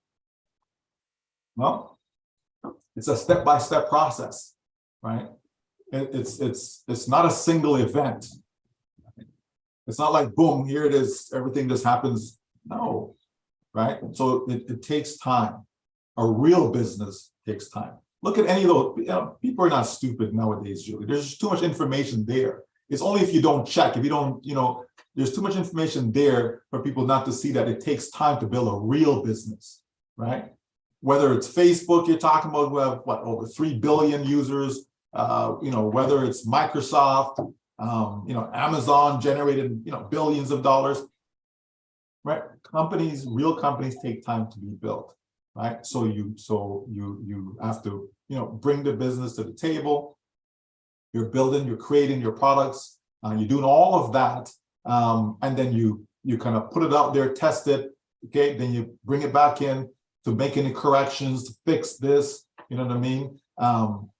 Well, it's a step-by-step process, right? It's not a single event. It's not like, boom, here it is, everything just happens. No, right? So it takes time. A real business takes time. Look at any of those, people are not stupid nowadays, Julie. There's just too much information there. It's only if you don't check, if you don't, there's too much information there for people not to see that it takes time to build a real business, right? Whether it's Facebook you're talking about, who have over 3 billion users, whether it's Microsoft, Amazon generated, billions of dollars, right? Real companies take time to be built, right? So you have to, bring the business to the table. You're building, you're creating your products, you're doing all of that. And then you kind of put it out there, test it, okay? Then you bring it back in to make any corrections, to fix this, you know what I mean?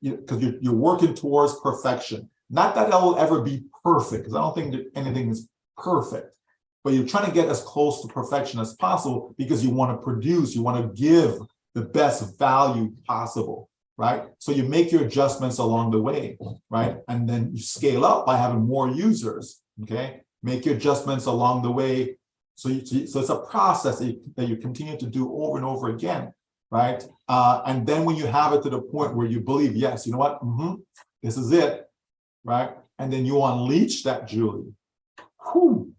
Because you're working towards perfection. Not that it will ever be perfect, because I don't think that anything is perfect, but you're trying to get as close to perfection as possible because you want to produce, you want to give the best value possible, right? So you make your adjustments along the way, right? And then you scale up by having more users, okay? Make your adjustments along the way. So it's a process that you continue to do over and over again, right? And then when you have it to the point where you believe, yes, you know what, this is it, right? And then you unleash that, Julie. Whew,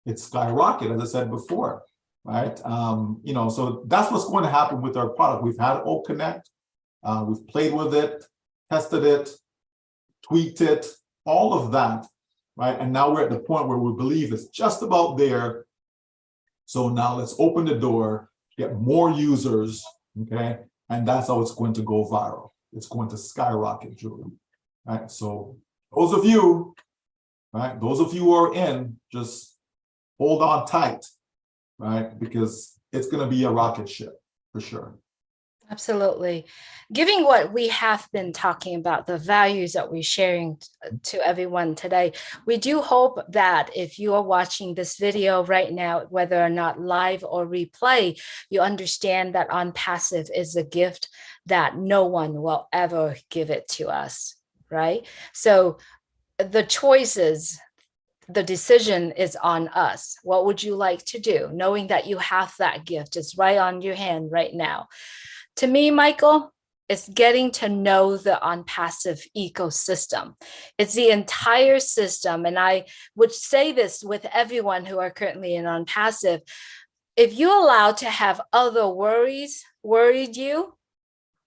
it's skyrocket, as I said before, right? So that's what's going to happen with our product. We've had O Connect, we've played with it, tested it, tweaked it, all of that, right? And now we're at the point where we believe it's just about there. So now let's open the door, get more users, okay? And that's how it's going to go viral. It's going to skyrocket, Julie, right? So those of you, right, those of you who are in, just hold on tight, right? Because it's going to be a rocket ship for sure. Absolutely. Given what we have been talking about, the values that we're sharing to everyone today, we do hope that if you are watching this video right now, whether or not live or replay, you understand that ONPASSIVE is a gift that no one will ever give it to us, right? So the choices the decision is on us. What would you like to do? Knowing that you have that gift, it's right on your hand right now. To me, Michael, it's getting to know the ONPASSIVE ecosystem. It's the entire system. And I would say this with everyone who are currently in ONPASSIVE. If you allow to have other worries worried you,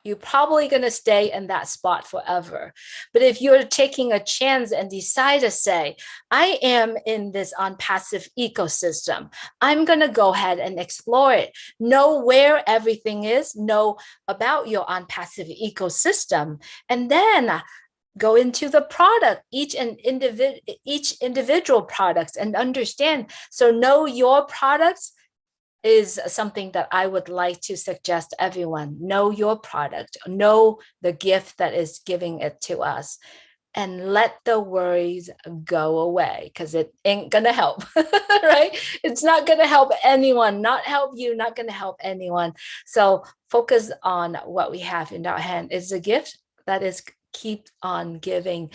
you're probably going to stay in that spot forever. But if you're taking a chance and decide to say, I am in this ONPASSIVE ecosystem, I'm going to go ahead and explore it, know where everything is, know about your ONPASSIVE ecosystem, and then go into the product, each individual products, and understand. So know your products is something that I would like to suggest everyone. Know your product, know the gift that is giving it to us, and let the worries go away, because it ain't gonna help, right? It's not gonna help anyone, not help you, not gonna help anyone. So focus on what we have in our hand. Is a gift that is keep on giving.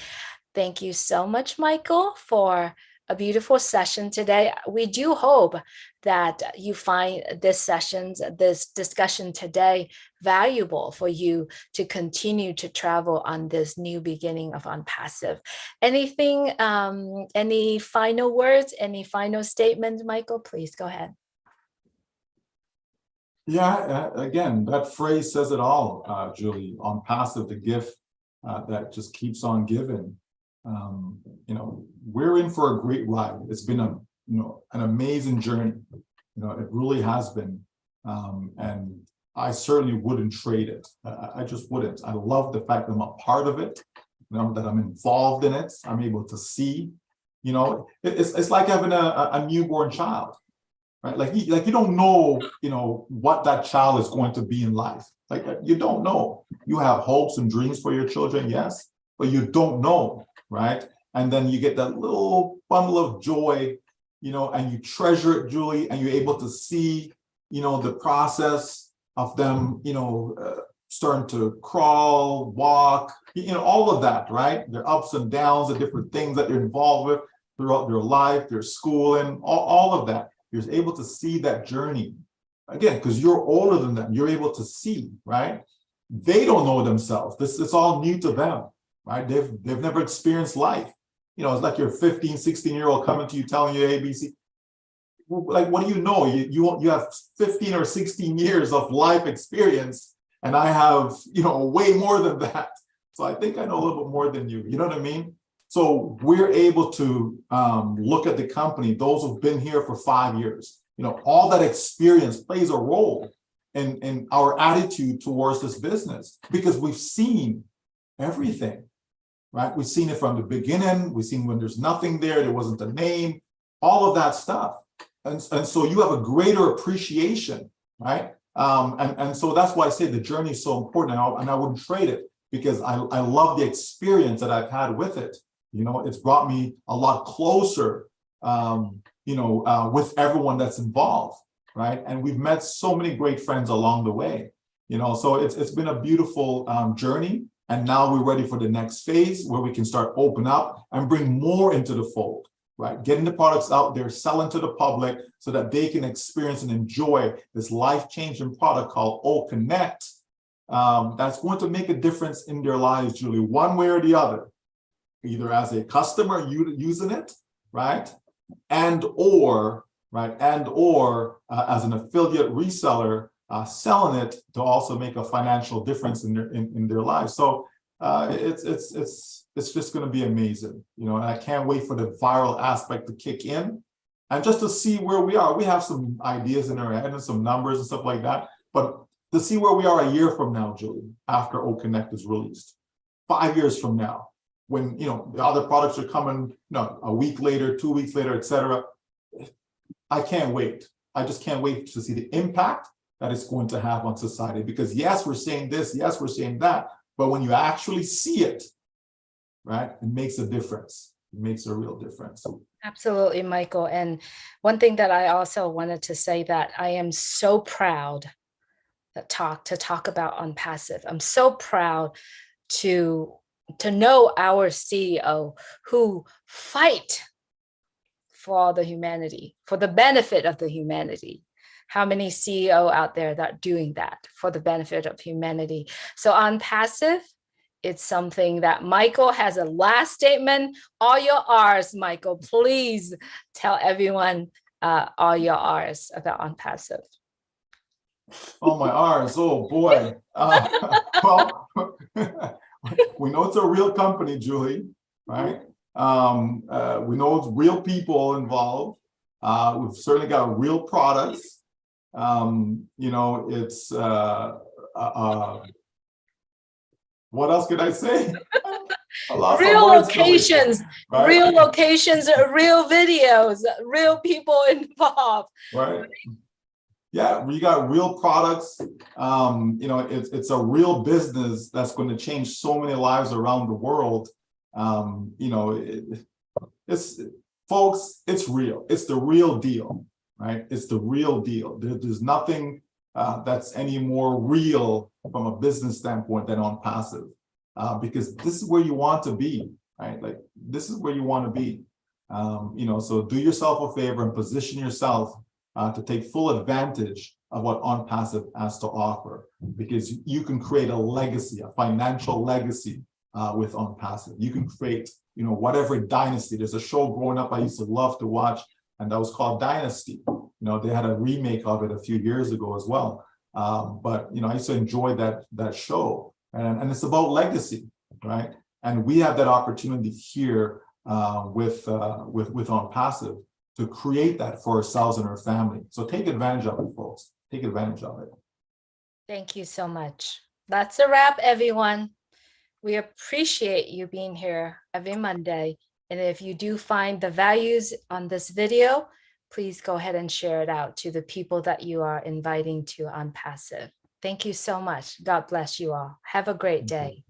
Thank you so much, Michael, for a beautiful session today. We do hope that you find this discussion today valuable for you to continue to travel on this new beginning of ONPASSIVE. Anything, any final words, any final statements, Michael? Please go ahead. Yeah, again, that phrase says it all, Julie. ONPASSIVE, the gift that just keeps on giving. You know, we're in for a great ride. It's been an amazing journey. You know, it really has been. And I certainly wouldn't trade it. I just wouldn't. I love the fact that I'm a part of it, you know, that I'm involved in it. I'm able to see, you know, it's like having a newborn child, right? Like you don't know, you know, what that child is going to be in life. Like you don't know. You have hopes and dreams for your children, yes, but you don't know, right? And then you get that little bundle of joy, you know, and you treasure it, Julie, and you're able to see, you know, the process of them, you know, starting to crawl, walk, you know, all of that, right? Their ups and downs, the different things that they're involved with throughout their life, their schooling, all of that. You're able to see that journey. Again, because you're older than them, you're able to see, right? They don't know themselves. It's all new to them, right? They've never experienced life. You know, it's like your 15, 16-year-old coming to you telling you ABC. Like, what do you know? You have 15 or 16 years of life experience, and I have, you know, way more than that. So I think I know a little bit more than you. You know what I mean? So we're able to look at the company, those who've been here for 5 years. You know, all that experience plays a role in our attitude towards this business, because we've seen everything, right? We've seen it from the beginning. We've seen when there's nothing there wasn't a name, all of that stuff. And so you have a greater appreciation, right? And so that's why I say the journey is so important, and I wouldn't trade it, because I love the experience that I've had with it. You know, it's brought me a lot closer, you know, with everyone that's involved, right? And we've met so many great friends along the way, you know, so it's been a beautiful journey. And now we're ready for the next phase where we can start open up and bring more into the fold, right? Getting the products out there, selling to the public so that they can experience and enjoy this life-changing product called OConnect. That's going to make a difference in their lives, Julie, one way or the other, either as a customer using it, right? And or as an affiliate reseller, selling it to also make a financial difference in their lives. So it's just going to be amazing, you know. And I can't wait for the viral aspect to kick in, and just to see where we are. We have some ideas in our head and some numbers and stuff like that, but to see where we are a year from now, Julie, after OConnect is released, 5 years from now, when, you know, the other products are coming, you know, a week later, 2 weeks later, etc. I can't wait. I just can't wait to see the impact that it's going to have on society. Because yes, we're saying this, yes, we're saying that, but when you actually see it, right, it makes a difference. It makes a real difference. Absolutely, Michael. And one thing that I also wanted to say, that I am so proud to talk about ONPASSIVE. I'm so proud to know our CEO who fight for all the humanity, for the benefit of the humanity. How many CEO out there that are doing that for the benefit of humanity? So on passive, it's something that Michael has a last statement. All your R's, Michael, please tell everyone all your R's about on passive. Oh, my R's, oh boy. Well, we know it's a real company, Julie, right? We know it's real people involved. We've certainly got real products. You know, it's what else could I say? Real locations, right? real locations, real videos, real people involved. Right. Yeah, we got real products. You know, it's a real business that's going to change so many lives around the world. You know, it's folks, it's real. It's the real deal, right? It's the real deal. There's nothing that's any more real from a business standpoint than on passive, because this is where you want to be, right? Like this is where you want to be. You know, so do yourself a favor and position yourself to take full advantage of what ONPASSIVE has to offer, because you can create a legacy, a financial legacy with ONPASSIVE. You can create, you know, whatever dynasty. There's a show growing up I used to love to watch, and that was called Dynasty. You know, they had a remake of it a few years ago as well. But you know, I used to enjoy that show, and it's about legacy, right? And we have that opportunity here with ONPASSIVE to create that for ourselves and our family. So take advantage of it, folks. Take advantage of it. Thank you so much. That's a wrap, everyone. We appreciate you being here every Monday. And if you do find the values on this video, please go ahead and share it out to the people that you are inviting to ONPASSIVE. Thank you so much. God bless you all. Have a great day.